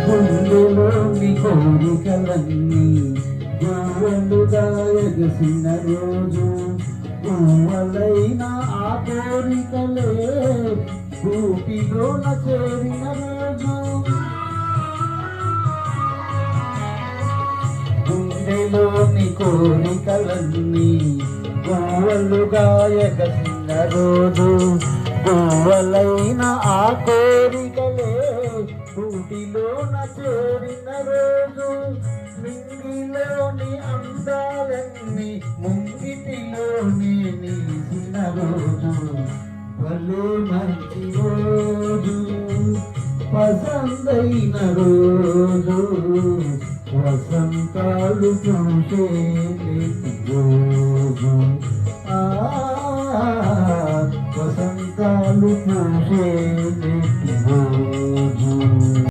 గుండెలోని కోరికలన్నీ గువ్వలుగా ఎగసిన రోజు, గువ్వలైన ఆ కోరికలే ఊపిలోన చేరిన రోజు, గుండెలోని కోరికలన్నీ గువ్వలుగా ఎగసిన రోజు, గువ్వలైన ఆ కోరికలే ఊటిలోన చేరిన రోజు, మింగిలోని అందాలన్నీ ముంగిటిలోనే నిలిచిన రోజు, భలే మంచి రోజు, పసందైన రోజు, వసంతాలు చూసే రోజు, వసంతాలు పూసే రోజు.